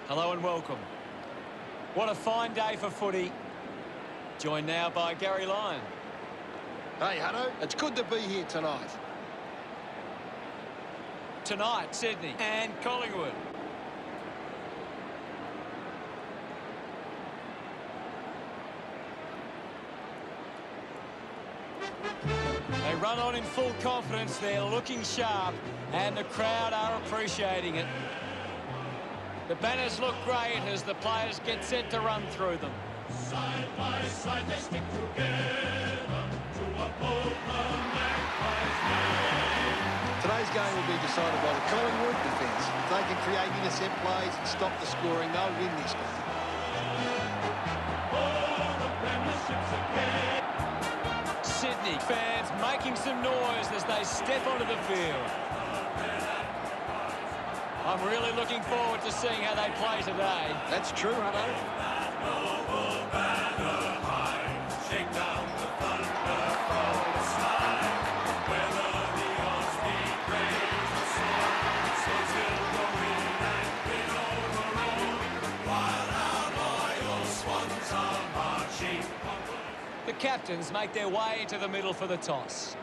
Hello and welcome. What a fine day for footy. Joined now by Gary Lyon. Hey, Hutto, it's good to be here tonight. Tonight, Sydney and Collingwood. They run on in full confidence. They're looking sharp, and the crowd are appreciating it. The banners look great as the players get set to run through them. Side by side they stick together to uphold the Magpies' name. Today's game will be decided by the Collingwood defence. If they can create intercept plays and stop the scoring, they'll win this game. Oh, the premierships again. Sydney fans making some noise as they step onto the field. I'm really looking forward to seeing how they play today. That's true, Hutto. Shake down the thunder from the sky. Whether the odds be great or small, so till go in and win overall. While our loyal swans are marching onward. The captains make their way to the middle for the toss.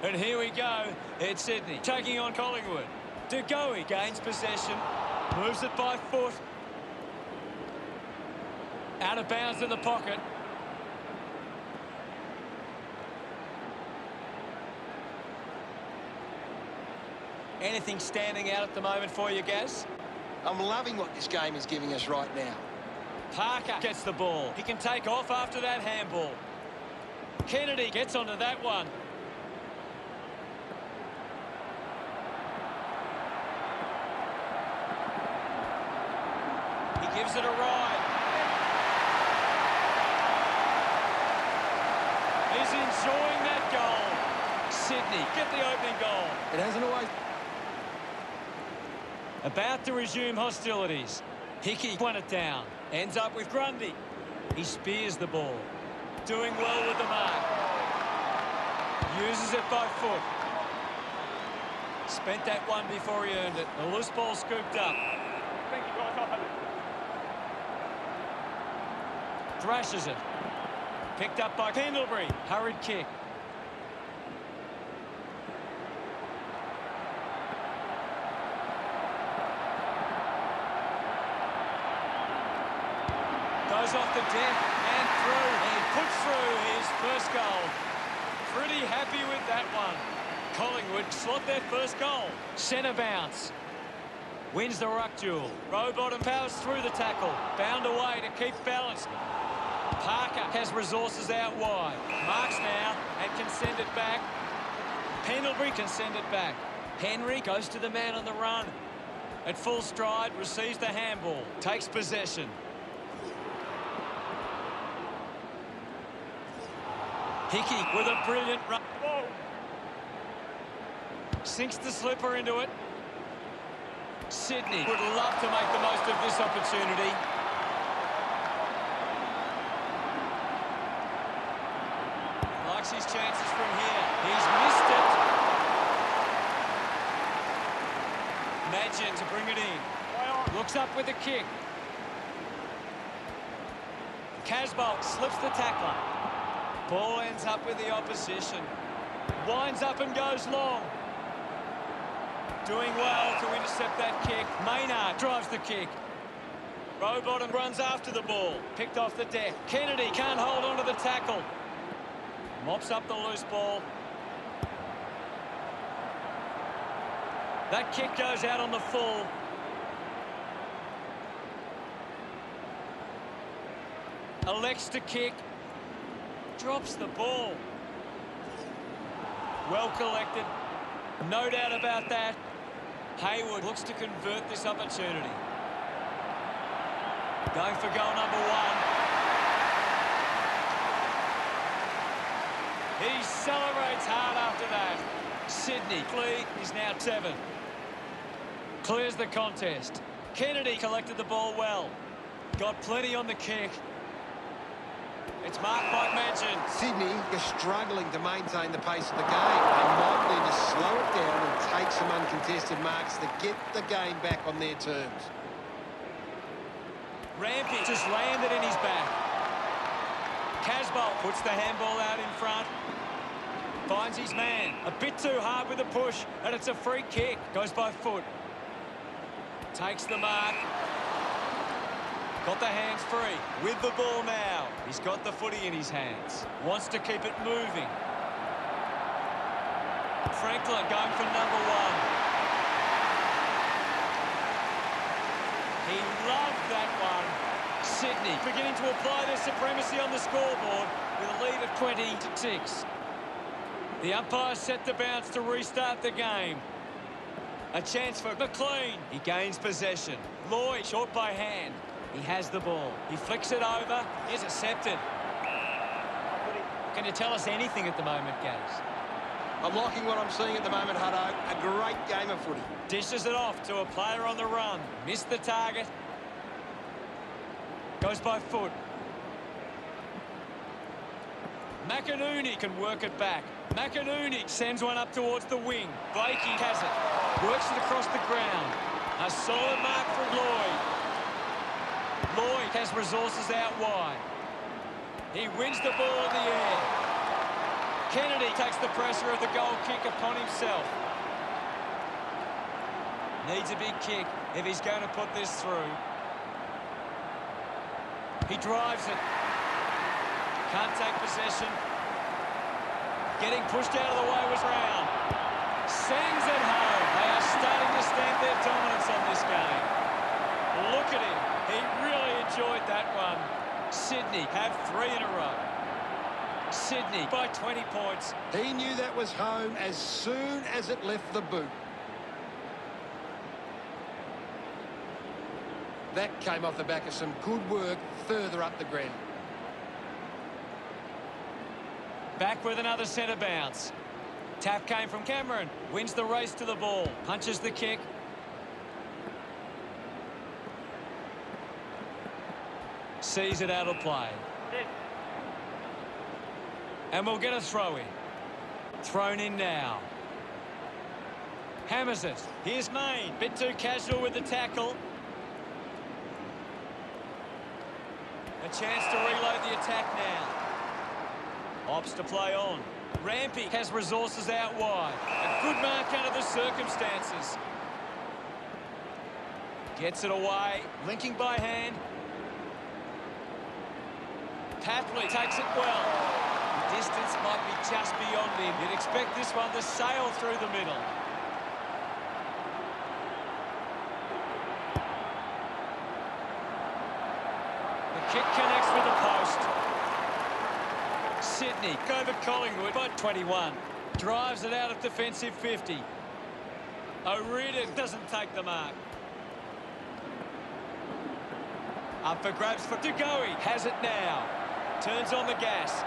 And here we go. It's Sydney taking on Collingwood. De Goey gains possession. Moves it by foot. Out of bounds in the pocket. Anything standing out at the moment for you, Gaz? I'm loving what this game is giving us right now. Parker gets the ball. He can take off after that handball. Kennedy gets onto that one. He gives it a ride. He's enjoying that goal. Sydney get the opening goal. It hasn't always... About to resume hostilities. Hickey won it down. Ends up with Grundy. He spears the ball. Doing well with the mark. Uses it by foot. Spent that one before he earned it. The loose ball scooped up. Thank you, guys. Thrashes it. Picked up by Pendlebury. Hurried kick. Goes off the deck and through. He puts through his first goal. Pretty happy with that one. Collingwood slot their first goal. Centre bounce. Wins the ruck duel. Rowbottom powers through the tackle. Bound away to keep balance. Parker has resources out wide. Marks now and can send it back. Pendlebury can send it back. Henry goes to the man on the run. At full stride, receives the handball. Takes possession. Hickey with a brilliant run. Whoa. Sinks the slipper into it. Sydney would love to make the most of this opportunity. Likes his chances from here. He's missed it. Madgen to bring it in. Looks up with a kick. Casbolt slips the tackler. Ball ends up with the opposition. Winds up and goes long. Doing well to intercept that kick. Maynard drives the kick. Rowbottom runs after the ball. Picked off the deck. Kennedy can't hold on to the tackle. Mops up the loose ball. That kick goes out on the full. Elects to kick. Drops the ball. Well collected. No doubt about that. Hayward looks to convert this opportunity. Going for goal number one. He celebrates hard after that. Sydney lead is now 7. Clears the contest. Kennedy collected the ball well. Got plenty on the kick. It's marked by Mansion. Sydney is struggling to maintain the pace of the game. They might need to slow it down and take some uncontested marks to get the game back on their terms. Rampy just landed in his back. Casbolt puts the handball out in front. Finds his man. A bit too hard with the push, and it's a free kick. Goes by foot. Takes the mark. Got the hands free. With the ball now. He's got the footy in his hands. Wants to keep it moving. Franklin going for number 1. He loved that one. Sydney beginning to apply their supremacy on the scoreboard with a lead of 20-6. The umpire set the bounce to restart the game. A chance for McLean. He gains possession. Lloyd short by hand. He has the ball. He flicks it over. Intercepted. Can you tell us anything at the moment, Gaz? I'm liking what I'm seeing at the moment, Hutto. A great game of footy. Dishes it off to a player on the run. Missed the target. Goes by foot. McInerney can work it back. McInerney sends one up towards the wing. Blakey has it. Works it across the ground. A solid mark from Lloyd. Lloyd has resources out wide. He wins the ball in the air. Kennedy takes the pressure of the goal kick upon himself. Needs a big kick if he's going to put this through. He drives it. Can't take possession. Getting pushed out of the way was Brown. Sends it home. They are starting to stamp their dominance on this game. Look at him. He really enjoyed that one. Sydney have 3 in a row. Sydney by 20 points. He knew that was home as soon as it left the boot. That came off the back of some good work further up the ground. Back with another centre bounce. Tap came from Cameron. Wins the race to the ball. Punches the kick. Sees it out of play. And we'll get a throw in. Thrown in now. Hammers it. Here's Main. Bit too casual with the tackle. A chance to reload the attack now. Opts to play on. Rampy has resources out wide. A good mark under the circumstances. Gets it away. Linking by hand. Tapley takes it well. The distance might be just beyond him. You'd expect this one to sail through the middle. The kick connects with the post. Sydney over Collingwood by 21. Drives it out of defensive 50. O'Riordan doesn't take the mark. Up for grabs for Dugowie. Has it now. Turns on the gas.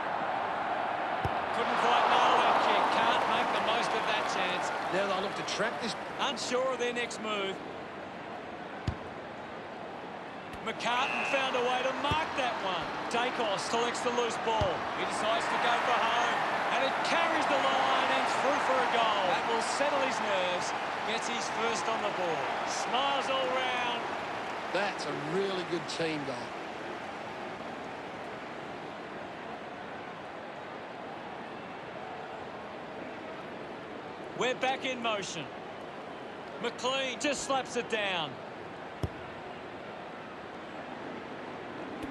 Couldn't quite nail that kick. Can't make the most of that chance. Now they'll look to trap this. Unsure of their next move. McCartan found a way to mark that one. Dacos collects the loose ball. He decides to go for home. And it carries the line and through for a goal. That will settle his nerves. Gets his first on the ball. Smiles all round. That's a really good team goal. We're back in motion. McLean just slaps it down.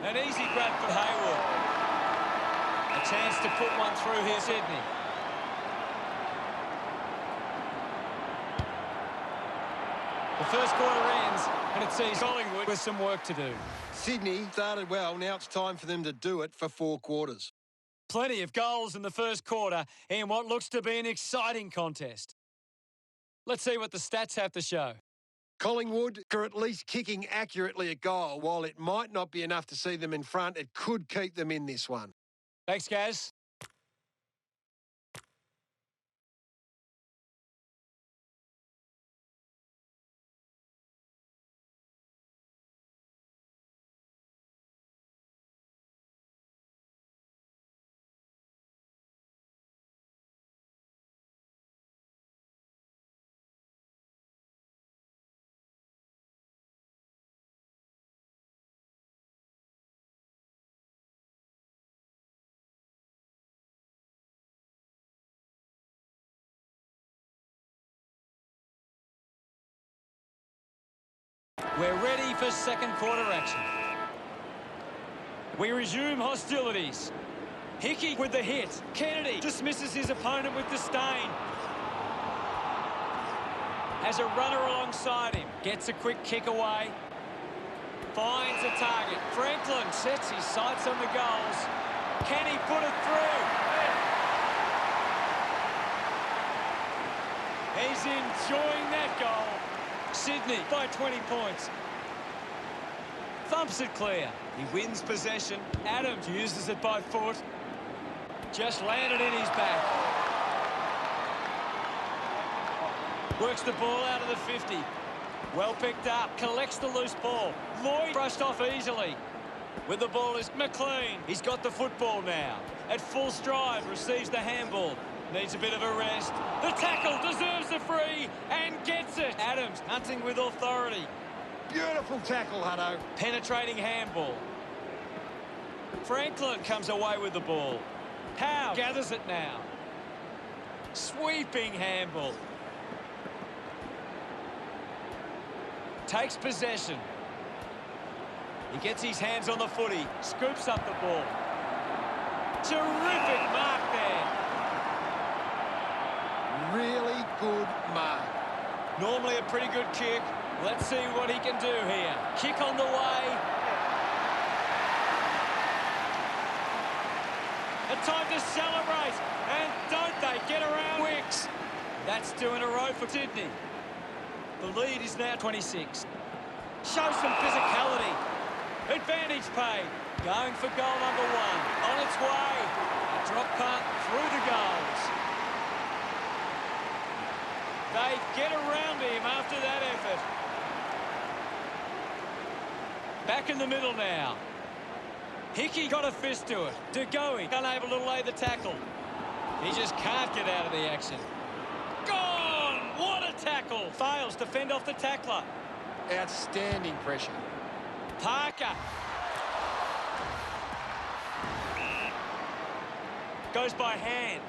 An easy grab for Hayward. A chance to put one through here, Sydney. The first quarter ends, and it sees Collingwood with some work to do. Sydney started well. Now it's time for them to do it for 4 quarters. Plenty of goals in the first quarter in what looks to be an exciting contest. Let's see what the stats have to show. Collingwood are at least kicking accurately at goal. While it might not be enough to see them in front, it could keep them in this one. Thanks, Gaz. We're ready for second quarter action. We resume hostilities. Hickey with the hit. Kennedy dismisses his opponent with disdain. Has a runner alongside him. Gets a quick kick away. Finds a target. Franklin sets his sights on the goals. Can he put it through? He's enjoying that goal. Sydney by 20 points. Thumps it clear. He wins possession. Adams uses it by foot. Just landed in his back. Works the ball out of the 50. Well picked up. Collects the loose ball. Lloyd brushed off easily. With the ball is McLean. He's got the football now. At full stride, receives the handball. Needs a bit of a rest. The tackle deserves the free and gets it. Adams hunting with authority. Beautiful tackle, Hutto. Penetrating handball. Franklin comes away with the ball. Howe gathers it now. Sweeping handball. Takes possession. He gets his hands on the footy. Scoops up the ball. Terrific mark there. Really good mark. Normally a pretty good kick. Let's see what he can do here. Kick on the way. A time to celebrate. And don't they get around Wicks. That's 2 in a row for Sydney. The lead is now 26. Show some physicality. Advantage paid. Going for goal number 1. On its way. A drop punt through the goals. They get around him after that effort. Back in the middle now. Hickey got a fist to it. DeGoey unable to lay the tackle. He just can't get out of the action. Gone! What a tackle! Fails to fend off the tackler. Outstanding pressure. Parker. Goes by hand.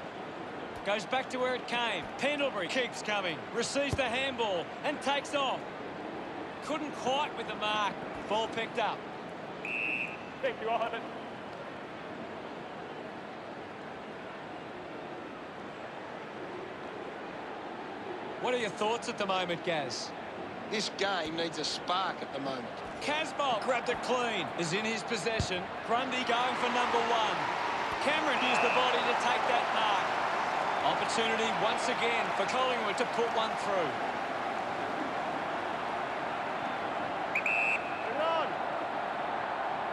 Goes back to where it came. Pendlebury keeps coming. Receives the handball and takes off. Couldn't quite with the mark. Ball picked up. Thank you, Ivan. What are your thoughts at the moment, Gaz? This game needs a spark at the moment. Casbolt grabbed it clean. Is in his possession. Grundy going for number 1. Cameron used the body to take that mark. Opportunity once again for Collingwood to put one through.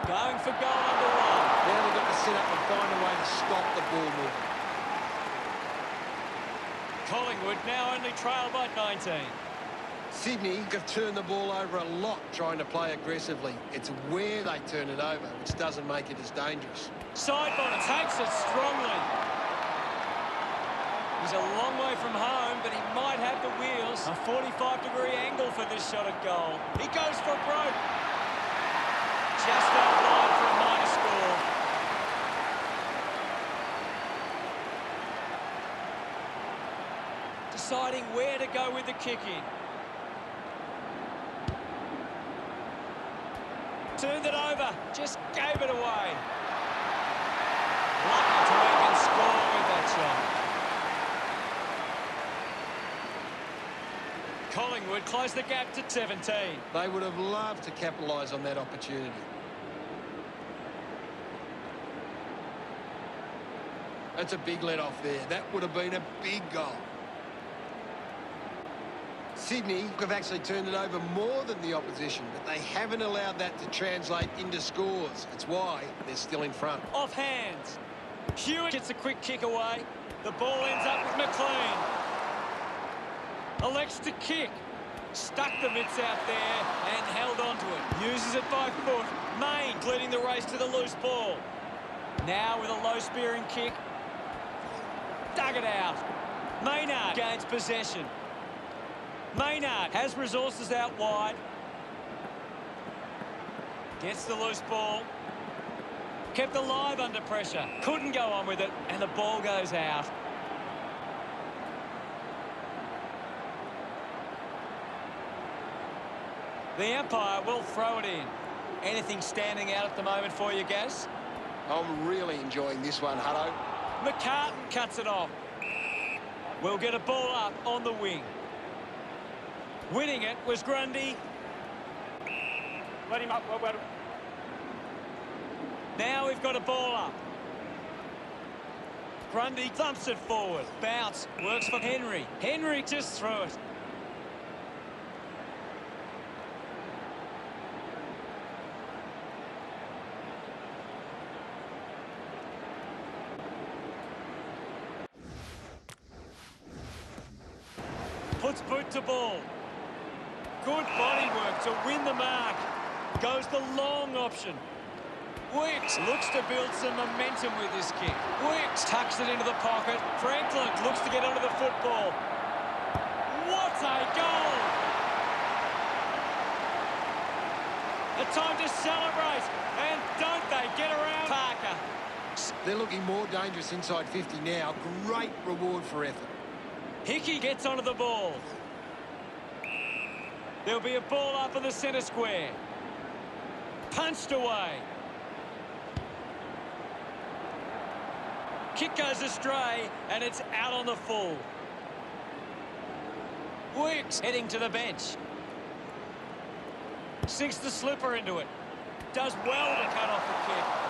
Going for goal number 1. Now they've got to sit up and find a way to stop the ball movement. Collingwood now only trail by 19. Sydney have turned the ball over a lot trying to play aggressively. It's where they turn it over, which doesn't make it as dangerous. Sideball takes it strongly. He's a long way from home, but he might have the wheels. A 45-degree angle for this shot at goal. He goes for broke. Just outline for a minor score. Deciding where to go with the kick-in. Turned it over. Just gave it away. Lucky to even score with that shot. Collingwood close the gap to 17. They would have loved to capitalise on that opportunity. That's a big let-off there. That would have been a big goal. Sydney have actually turned it over more than the opposition, but they haven't allowed that to translate into scores. That's why they're still in front. Off hands. Hewitt gets a quick kick away. The ball ends up with McLean. Elects to kick. Stuck the mitts out there and held onto it. Uses it by foot. Main leading the race to the loose ball. Now with a low spearing kick. Dug it out. Maynard gains possession. Maynard has resources out wide. Gets the loose ball. Kept alive under pressure. Couldn't go on with it, and the ball goes out. The umpire will throw it in. Anything standing out at the moment for you, Gaz? I'm really enjoying this one, Hutto. McCartan cuts it off. We'll get a ball up on the wing. Winning it was Grundy. Let him up. Well. Now we've got a ball up. Grundy thumps it forward. Bounce. Works for Henry. Henry just threw it. Puts boot to ball. Good body work to win the mark. Goes the long option. Wicks looks to build some momentum with this kick. Wicks tucks it into the pocket. Franklin looks to get onto the football. What a goal! A time to celebrate. And don't they get around Parker? They're looking more dangerous inside 50 now. Great reward for effort. Hickey gets onto the ball. There'll be a ball up in the centre square. Punched away. Kick goes astray, and it's out on the full. Wicks heading to the bench. Sinks the slipper into it. Does well to cut off the kick.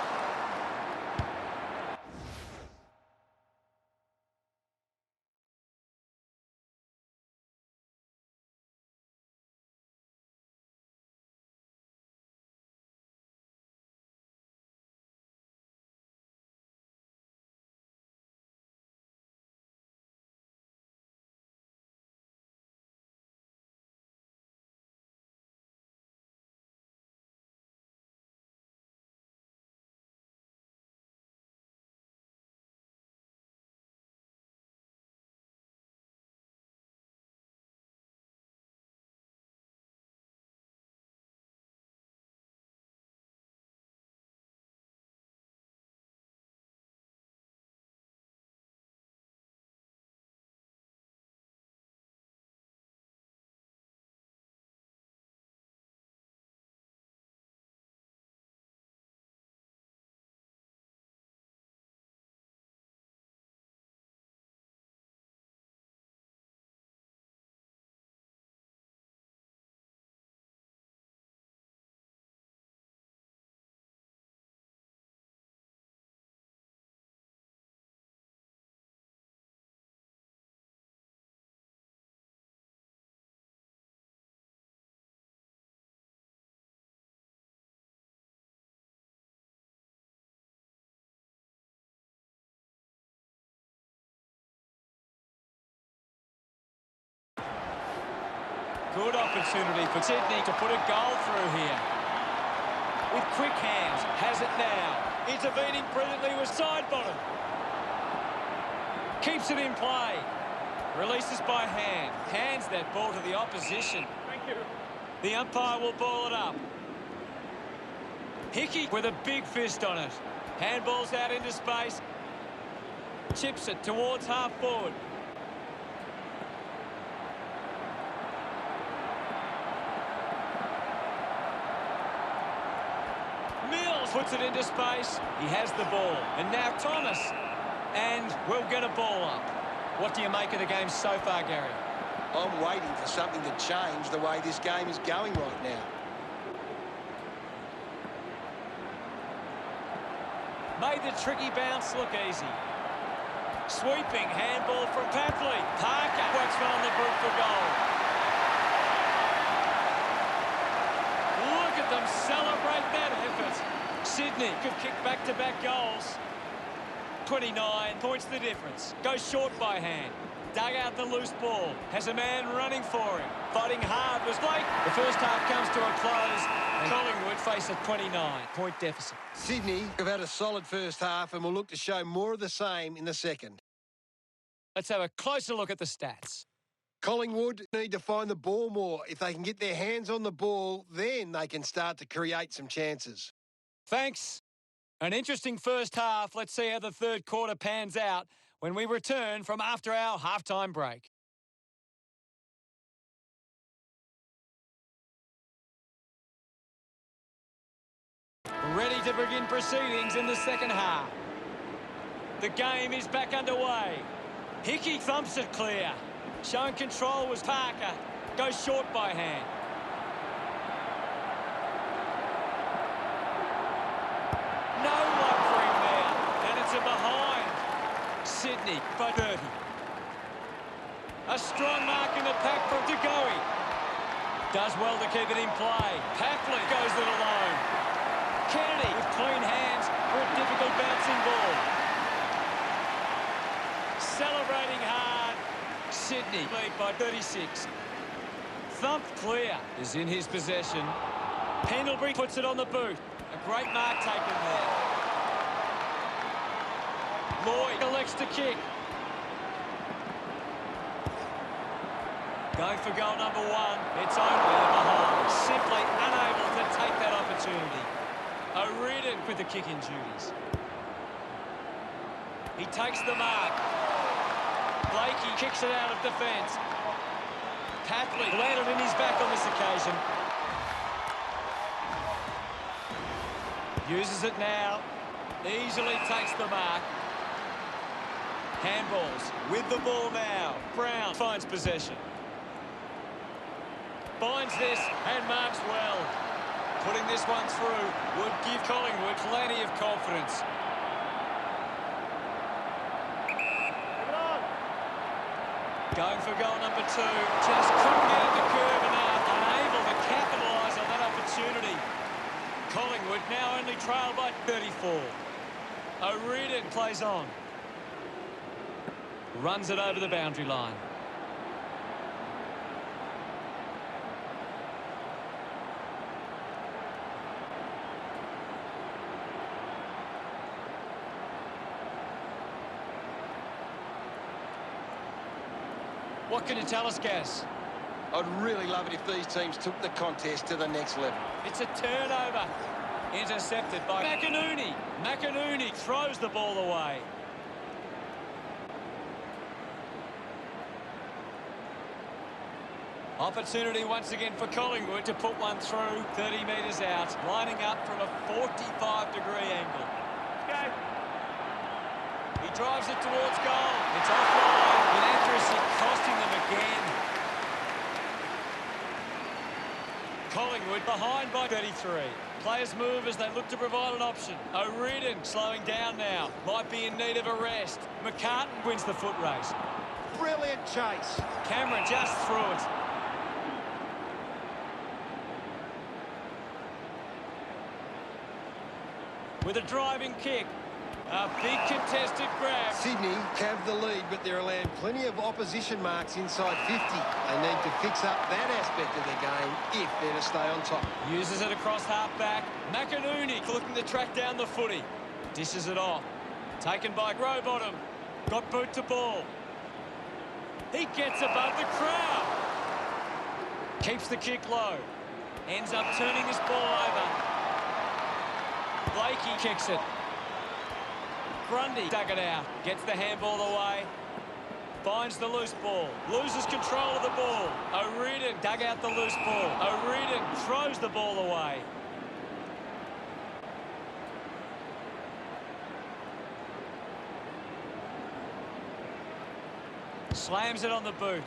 Good opportunity for Sydney to put a goal through here. With quick hands, has it now. Intervening brilliantly with side bottom. Keeps it in play. Releases by hand. Hands that ball to the opposition. Thank you. The umpire will ball it up. Hickey with a big fist on it. Handballs out into space. Chips it towards half forward. Puts it into space. He has the ball. And now Thomas. And we'll get a ball up. What do you make of the game so far, Gary? I'm waiting for something to change the way this game is going right now. Made the tricky bounce look easy. Sweeping handball from Papley. Parker works well on the boot for goal. Look at them celebrate that effort. Sydney could kick back-to-back goals. 29 points the difference. Goes short by hand. Dug out the loose ball. Has a man running for him. Fighting hard was Blake. The first half comes to a close. And Collingwood face a 29-point deficit. Sydney have had a solid first half and will look to show more of the same in the second. Let's have a closer look at the stats. Collingwood need to find the ball more. If they can get their hands on the ball, then they can start to create some chances. Thanks. An interesting first half. Let's see how the third quarter pans out when we return from after our halftime break. Ready to begin proceedings in the second half. The game is back underway. Hickey thumps it clear. Showing control was Parker. Goes short by hand. No luck for him there. And it's a behind. Sydney by 30. A strong mark in the pack from Tagoe. Does well to keep it in play. Papley goes it alone. Kennedy with clean hands for a difficult bouncing ball. Celebrating hard. Sydney lead by 36. Thumped clear is in his possession. Pendlebury puts it on the boot. A great mark taken there. Lloyd elects to kick. Going for goal number one. It's only a behind. Simply unable to take that opportunity. O'Riordan with the kicking duties. He takes the mark. Blakey kicks it out of defence. Papley landed in his back on this occasion. Uses it now. Easily takes the mark. Handballs with the ball now. Brown finds possession. Finds this and marks well. Putting this one through would give Collingwood plenty of confidence. Going for goal number two. Just couldn't get at the curve enough. Unable to capitalise on that opportunity. Collingwood now only trailed by 34. O'Riordan plays on. Runs it over the boundary line. What can you tell us, Gaz? I'd really love it if these teams took the contest to the next level. It's a turnover. Intercepted by McInerney. McInerney throws the ball away. Opportunity once again for Collingwood to put one through 30 metres out, lining up from a 45-degree angle. Go. He drives it towards goal. It's offline. Inaccuracy costing them again. Collingwood behind by 33. Players move as they look to provide an option. O'Riordan slowing down now. Might be in need of a rest. McCartan wins the foot race. Brilliant chase. Cameron just threw it. With a driving kick. A big contested grab. Sydney have the lead, but they're allowing plenty of opposition marks inside 50. They need to fix up that aspect of their game if they're to stay on top. Uses it across half-back. McInerney looking to track down the footy. Dishes it off. Taken by Rowbottom. Got boot to ball. He gets above the crowd. Keeps the kick low. Ends up turning this ball over. Blakey kicks it. Grundy dug it out. Gets the handball away. Finds the loose ball. Loses control of the ball. O'Riordan dug out the loose ball. O'Riordan throws the ball away. Slams it on the boot.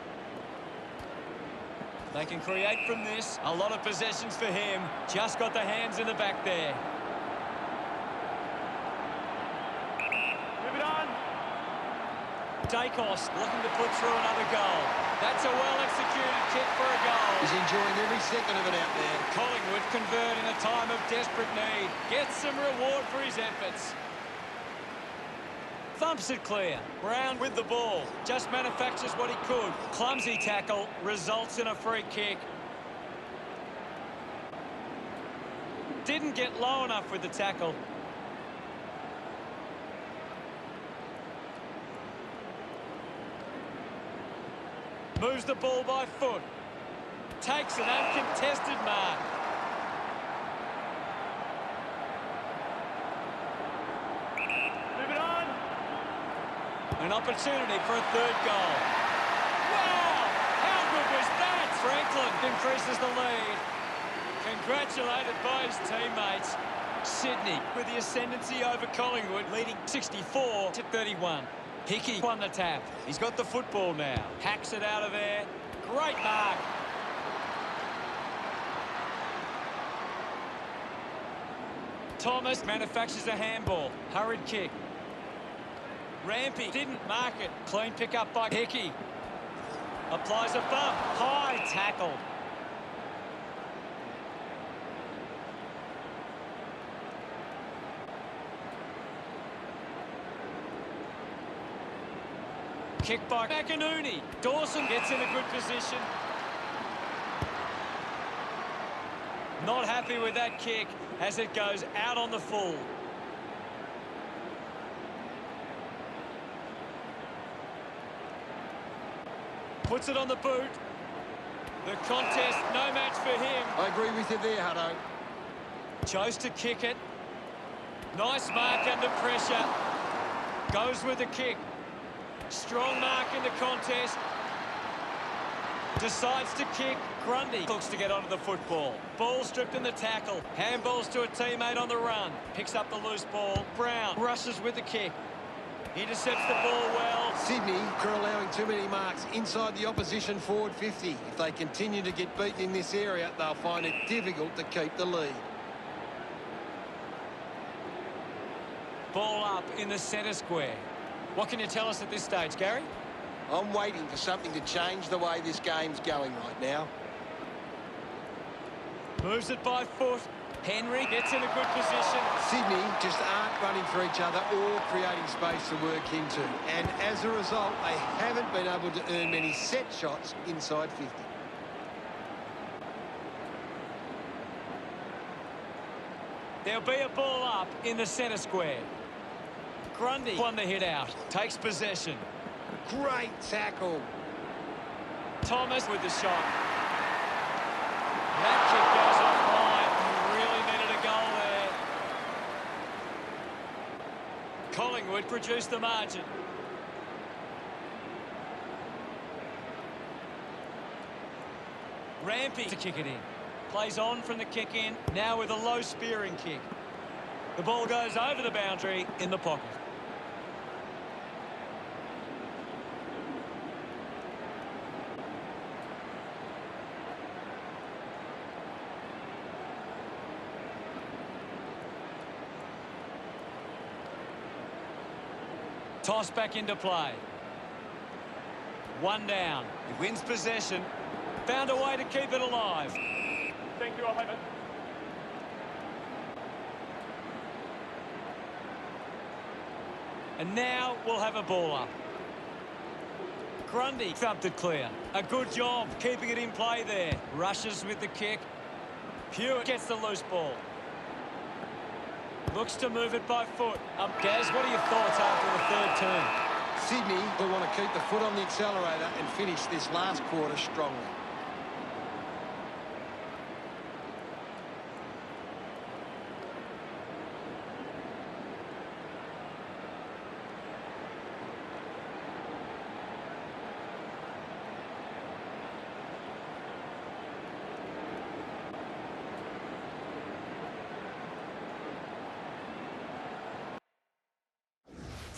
They can create from this. A lot of possessions for him. Just got the hands in the back there. Dacos looking to put through another goal. That's a well-executed kick for a goal. He's enjoying every second of it out there. Collingwood convert in a time of desperate need. Gets some reward for his efforts. Thumps it clear. Brown with the ball. Just manufactures what he could. Clumsy tackle results in a free kick. Didn't get low enough with the tackle. Moves the ball by foot. Takes an uncontested mark. Move it on. An opportunity for a third goal. Wow! How good was that? Franklin increases the lead. Congratulated by his teammates. Sydney with the ascendancy over Collingwood, leading 64-31. Hickey won the tap. He's got the football now. Hacks it out of there. Great mark. Thomas manufactures a handball. Hurried kick. Rampy didn't mark it. Clean pick up by Hickey. Applies a bump. High tackle. Kick by McInerney. Dawson gets in a good position. Not happy with that kick as it goes out on the full. Puts it on the boot. The contest, no match for him. I agree with you there, Hutto. Chose to kick it. Nice mark under pressure. Goes with the kick. Strong mark in the contest. Decides to kick. Grundy looks to get onto the football. Ball stripped in the tackle. Handballs to a teammate on the run. Picks up the loose ball. Brown rushes with the kick. Intercepts the ball well. Sydney are allowing too many marks inside the opposition forward 50. If they continue to get beaten in this area, they'll find it difficult to keep the lead. Ball up in the centre square. What can you tell us at this stage, Gary? I'm waiting for something to change the way this game's going right now. Moves it by foot. Henry gets in a good position. Sydney just aren't running for each other or creating space to work into. And as a result, they haven't been able to earn many set shots inside 50. There'll be a ball up in the centre square. Grundy won the hit out. Takes possession. Great tackle. Thomas with the shot. That kick goes off high. He really needed a goal there. Collingwood produced the margin. Rampy to kick it in. Plays on from the kick in. Now with a low spearing kick. The ball goes over the boundary in the pocket. Toss back into play. One down. He wins possession. Found a way to keep it alive. Thank you, I'll have it. And now we'll have a ball up. Grundy thumped it clear. A good job keeping it in play there. Rushes with the kick. Hewitt gets the loose ball. Looks to move it by foot. Gaz, what are your thoughts after the third turn? Sydney will want to keep the foot on the accelerator and finish this last quarter strongly.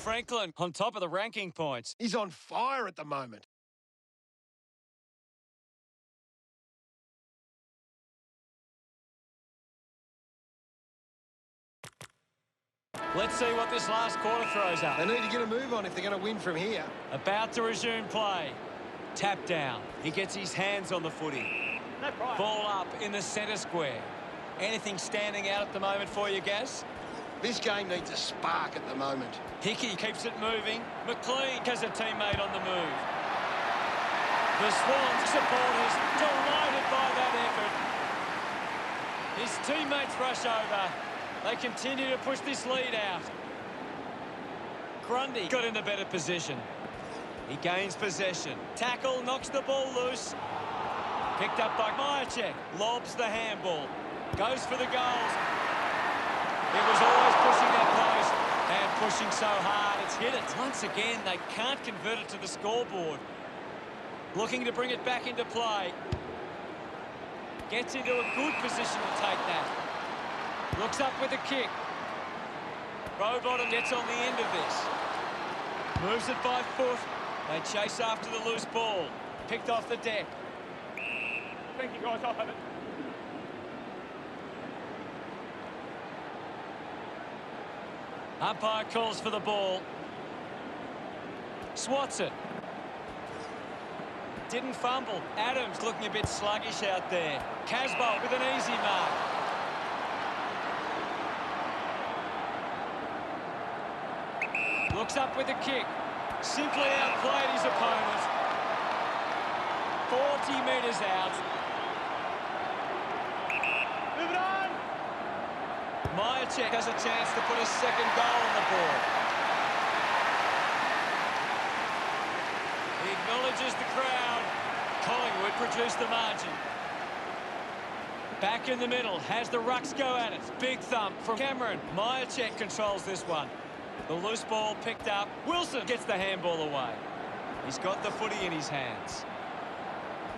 Franklin on top of the ranking points. He's on fire at the moment. Let's see what this last quarter throws up. They need to get a move on if they're going to win from here. About to resume play. Tap down. He gets his hands on the footy. No problem. Ball up in the centre square. Anything standing out at the moment for you, Gaz? This game needs a spark at the moment. Hickey keeps it moving. McLean has a teammate on the move. The Swans supporters delighted by that effort. His teammates rush over. They continue to push this lead out. Grundy got in a better position. He gains possession. Tackle, knocks the ball loose. Picked up by Myercheck. Lobs the handball. Goes for the goals. It was always pushing that post and pushing so hard it's hit it. Once again, they can't convert it to the scoreboard. Looking to bring it back into play. Gets into a good position to take that. Looks up with a kick. Rowbottom gets on the end of this. Moves it by foot. They chase after the loose ball. Picked off the deck. Thank you, guys. I'll have it. Umpire calls for the ball. Swats it. Didn't fumble. Adams looking a bit sluggish out there. Casbolt with an easy mark. Looks up with a kick. Simply outplayed his opponent. 40 metres out. Move it on! Myercheck has a chance to put a second goal on the board. He acknowledges the crowd. Collingwood produced the margin. Back in the middle, has the rucks go at it. Big thump from Cameron. Myercheck controls this one. The loose ball picked up. Wilson gets the handball away. He's got the footy in his hands.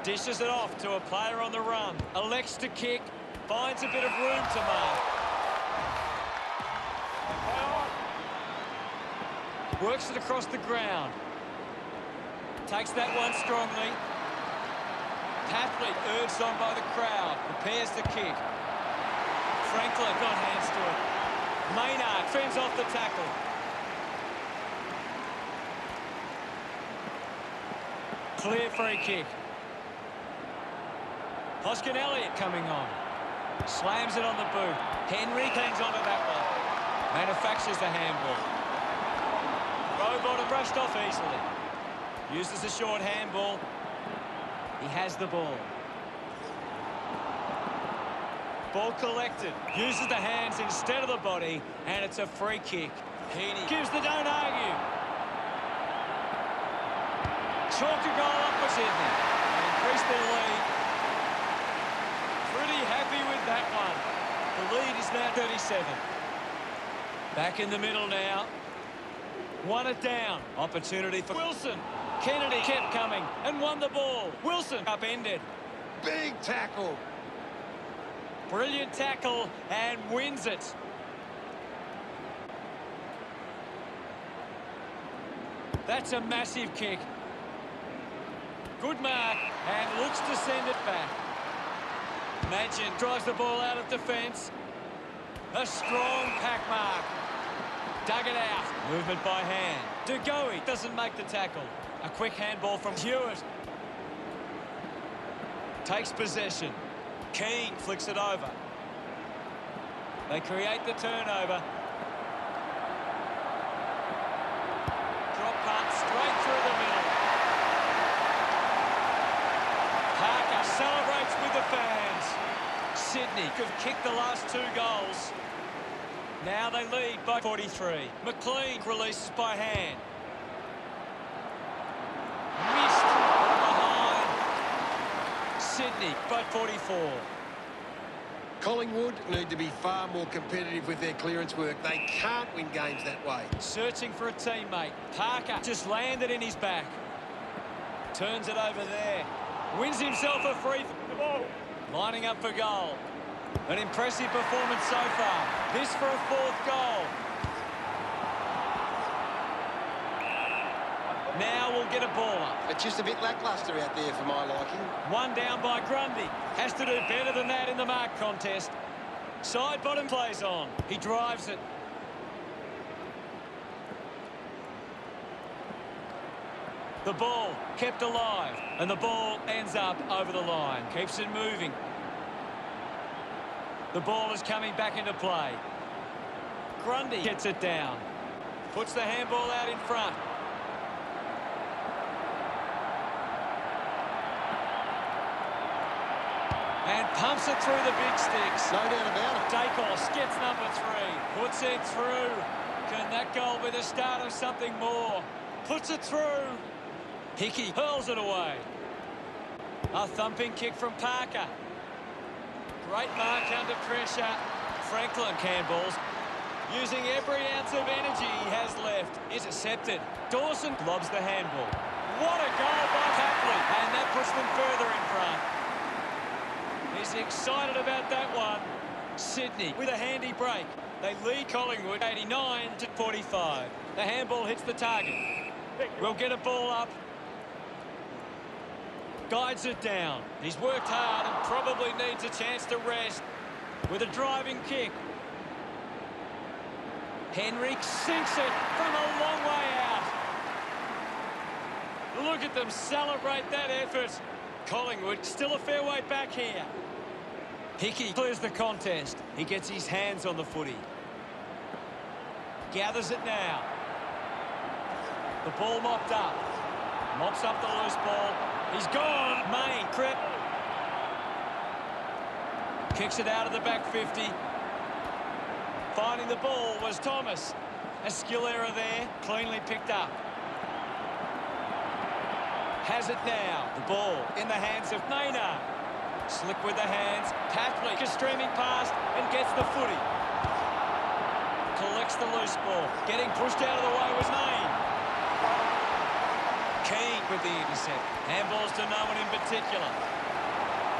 Dishes it off to a player on the run. Elects to kick. Finds a bit of room to mark. Works it across the ground. Takes that one strongly. Papley urged on by the crowd. Prepares the kick. Franklin got hands to it. Maynard fends off the tackle. Clear free kick. Hoskin Elliott coming on. Slams it on the boot. Henry hangs onto that one. Manufactures the handball. Rowbottom brushed off easily. Uses a short handball. He has the ball. Ball collected. Uses the hands instead of the body. And it's a free kick. Heaney gives the don't argue. Chalk a goal up for Sydney. And increase their lead. Pretty happy with that one. The lead is now 37. Back in the middle now. Won it down. Opportunity for Wilson. Kennedy kept coming and won the ball. Wilson upended. Big tackle. Brilliant tackle and wins it. That's a massive kick. Good mark and looks to send it back. Magin drives the ball out of defence. A strong pack mark. Dug it out. Movement by hand. DeGoey doesn't make the tackle. A quick handball from Hewitt. Takes possession. Keane flicks it over. They create the turnover. Drop punt straight through the middle. Parker celebrates with the fans. Sydney could kick the last 2 goals. Now they lead by 43. McLean releases by hand. Missed behind. Sydney by 44. Collingwood need to be far more competitive with their clearance work. They can't win games that way. Searching for a teammate. Parker just landed in his back. Turns it over there. Wins himself a free. The ball. Lining up for goal. An impressive performance so far. This for a 4th goal. Now we'll get a ball up. It's just a bit lacklustre out there for my liking. One down by Grundy. Has to do better than that in the mark contest. Side bottom plays on. He drives it. The ball kept alive. And the ball ends up over the line. Keeps it moving. The ball is coming back into play. Grundy gets it down. Puts the handball out in front. And pumps it through the big sticks. No doubt about it. Dacos gets number 3. Puts it through. Can that goal be the start of something more? Puts it through. Hickey hurls it away. A thumping kick from Parker. Great mark under pressure. Franklin handballs. Using every ounce of energy he has left. Intercepted. Dawson lobs the handball. What a goal by Papley. And that puts them further in front. He's excited about that one. Sydney with a handy break. They lead Collingwood 89-45. The handball hits the target. We'll get a ball up. Guides it down. He's worked hard and probably needs a chance to rest with a driving kick. Henrik sinks it from a long way out. Look at them celebrate that effort. Collingwood still a fair way back here. Hickey clears the contest. He gets his hands on the footy. Gathers it now. The ball mopped up. Mops up the loose ball. He's gone. Main. Kicks it out of the back 50. Finding the ball was Thomas. A skill error there. Cleanly picked up. Has it now. The ball in the hands of Maynard. Slick with the hands. Tapley is streaming past and gets the footy. Collects the loose ball. Getting pushed out of the way was Main. Keane with the intercept. Handballs to no one in particular.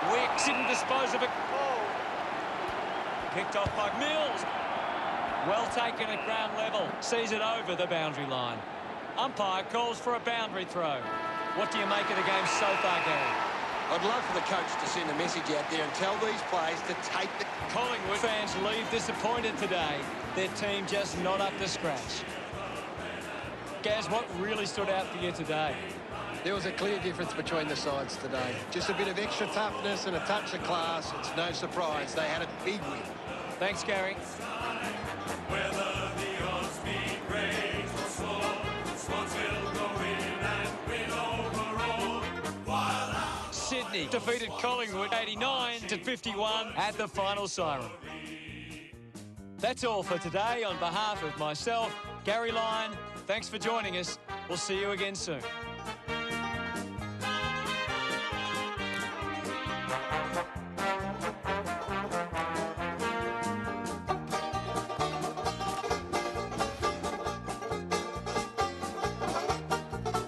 Wicks didn't dispose of it. Picked off by Mills. Well taken at ground level. Sees it over the boundary line. Umpire calls for a boundary throw. What do you make of the game so far, Gary? I'd love for the coach to send a message out there and tell these players to take the... Collingwood fans leave disappointed today. Their team just not up to scratch. Gaz, what really stood out for you today? There was a clear difference between the sides today. Just a bit of extra toughness and a touch of class. It's no surprise they had a big win. Thanks, Gary. Whether the odds be great or small, Swans will go in and win overall. Sydney defeated Collingwood 89-51 at the final siren. That's all for today. On behalf of myself, Gary Lyon, thanks for joining us. We'll see you again soon.